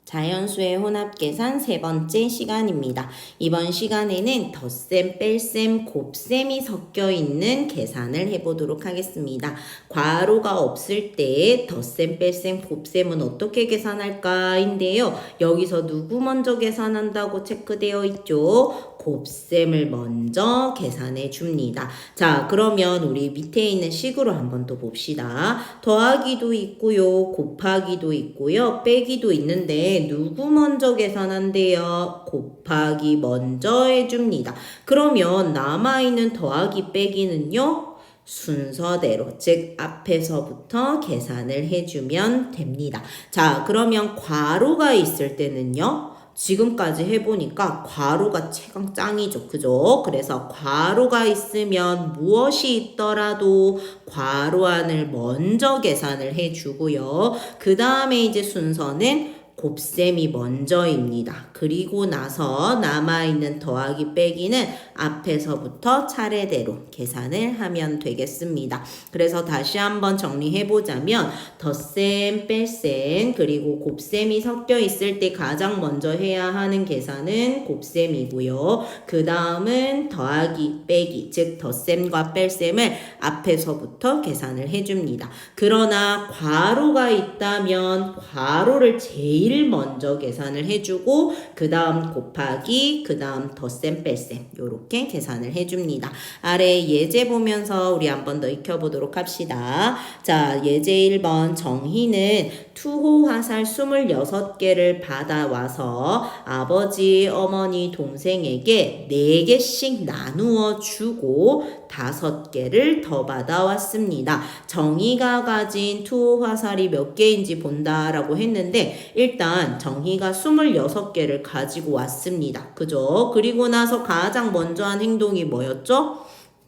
자연수의 혼합계산 세 번째 시간입니다. 이번 시간에는 덧셈, 뺄셈, 곱셈이 섞여 있는 계산을 해보도록 하겠습니다. 괄호가 없을 때 덧셈, 뺄셈, 곱셈은 어떻게 계산할까인데요. 여기서 누구 먼저 계산한다고 체크되어 있죠? 곱셈을 먼저 계산해 줍니다. 자, 그러면 우리 밑에 있는 식으로 한번 또 봅시다. 더하기도 있고요, 곱하기도 있고요, 빼기도 있는데 누구 먼저 계산한대요? 곱하기 먼저 해줍니다. 그러면 남아있는 더하기 빼기는요? 순서대로, 즉 앞에서부터 계산을 해주면 됩니다. 자, 그러면 괄호가 있을 때는요? 지금까지 해보니까 괄호가 최강 짱이죠. 그죠? 그래서 괄호가 있으면 무엇이 있더라도 괄호 안을 먼저 계산을 해주고요. 그 다음에 이제 순서는 곱셈이 먼저입니다. 그리고 나서 남아있는 더하기 빼기는 앞에서부터 차례대로 계산을 하면 되겠습니다. 그래서 다시 한번 정리해보자면 덧셈, 뺄셈, 그리고 곱셈이 섞여 있을 때 가장 먼저 해야 하는 계산은 곱셈이고요. 그 다음은 더하기, 빼기, 즉 덧셈과 뺄셈을 앞에서부터 계산을 해줍니다. 그러나 괄호가 있다면 괄호를 제일 먼저 계산을 해주고 그 다음 곱하기, 그 다음 덧셈, 뺄셈 요렇게 계산을 해줍니다. 아래 예제 보면서 우리 한번 더 익혀보도록 합시다. 자, 예제 1번 정희는 투호 화살 26개를 받아와서 아버지, 어머니, 동생에게 4개씩 나누어 주고 5개를 더 받아왔습니다. 정희가 가진 투호 화살이 몇 개인지 본다라고 했는데 일단 정희가 26개를 가지고 왔습니다. 그죠? 그리고 나서 가장 먼저 한 행동이 뭐였죠?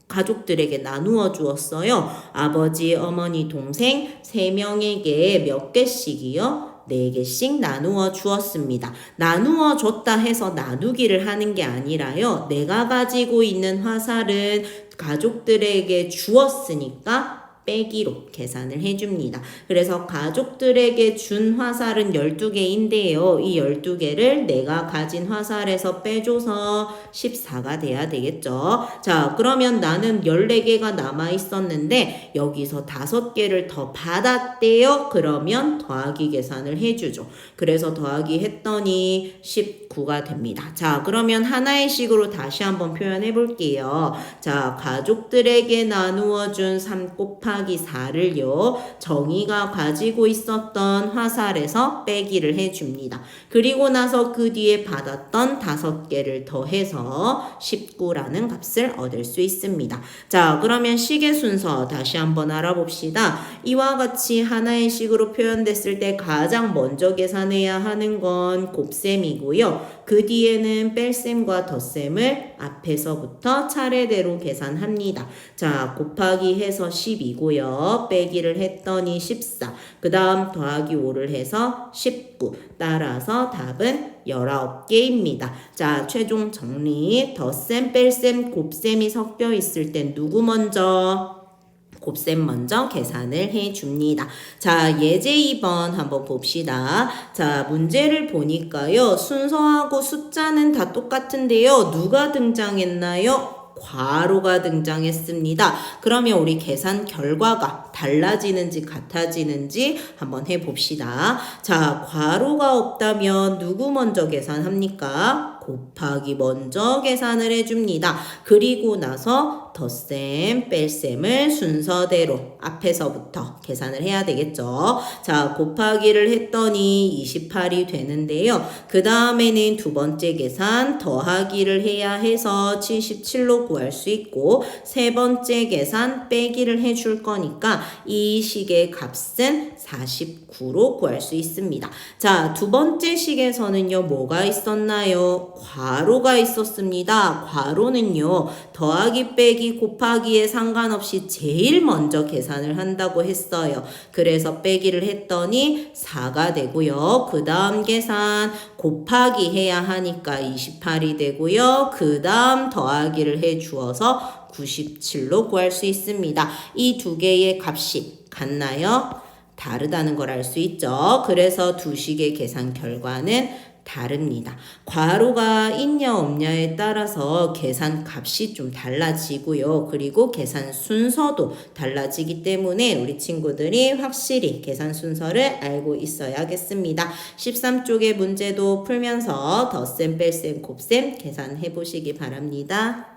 가족들에게 나누어 주었어요. 아버지, 어머니, 동생 3명에게 몇 개씩이요? 4개씩 나누어 주었습니다. 나누어 줬다 해서 나누기를 하는 게 아니라요. 내가 가지고 있는 화살은 가족들에게 주었으니까 빼기로 계산을 해줍니다. 그래서 가족들에게 준 화살은 12개인데요. 이 12개를 내가 가진 화살에서 빼줘서 14가 돼야 되겠죠. 자, 그러면 나는 14개가 남아 있었는데 여기서 5개를 더 받았대요. 그러면 더하기 계산을 해주죠. 그래서 더하기 했더니 19가 됩니다. 자, 그러면 하나의 식으로 다시 한번 표현해 볼게요. 자, 가족들에게 나누어 준 3 곱하기 4를요. 정희가 가지고 있었던 화살에서 빼기를 해줍니다. 그리고 나서 그 뒤에 받았던 5개를 더해서 19라는 값을 얻을 수 있습니다. 자, 그러면 식의 순서 다시 한번 알아봅시다. 이와 같이 하나의 식으로 표현됐을 때 가장 먼저 계산해야 하는 건 곱셈이고요. 그 뒤에는 뺄셈과 덧셈을 앞에서부터 차례대로 계산합니다. 자, 곱하기 해서 12고요. 빼기를 했더니 14. 그 다음 더하기 5를 해서 19. 따라서 답은 19개입니다. 자, 최종 정리. 덧셈, 뺄셈, 곱셈이 섞여 있을 땐 누구 먼저? 곱셈 먼저 계산을 해줍니다. 자, 예제 2번 한번 봅시다. 자, 문제를 보니까요. 순서하고 숫자는 다 똑같은데요. 누가 등장했나요? 괄호가 등장했습니다. 그러면 우리 계산 결과가 달라지는지 같아지는지 한번 해봅시다. 자, 괄호가 없다면 누구 먼저 계산합니까? 곱하기 먼저 계산을 해줍니다. 그리고 나서 덧셈, 뺄셈을 순서대로 앞에서부터 계산을 해야 되겠죠. 자, 곱하기를 했더니 28이 되는데요. 그 다음에는 두 번째 계산 더하기를 해야 해서 77로 구할 수 있고 세 번째 계산 빼기를 해줄 거니까 이 식의 값은 49로 구할 수 있습니다. 자, 두 번째 식에서는요. 뭐가 있었나요? 괄호가 있었습니다. 괄호는요. 더하기, 빼기, 곱하기에 상관없이 제일 먼저 계산을 한다고 했어요. 그래서 빼기를 했더니 4가 되고요. 그 다음 계산 곱하기 해야 하니까 28이 되고요. 그 다음 더하기를 해주어서 97로 구할 수 있습니다. 이 두 개의 값이 같나요? 다르다는 걸 알 수 있죠. 그래서 두 식의 계산 결과는 다릅니다. 괄호가 있냐 없냐에 따라서 계산 값이 좀 달라지고요. 그리고 계산 순서도 달라지기 때문에 우리 친구들이 확실히 계산 순서를 알고 있어야겠습니다. 13쪽의 문제도 풀면서 덧셈, 뺄셈, 곱셈 계산해 보시기 바랍니다.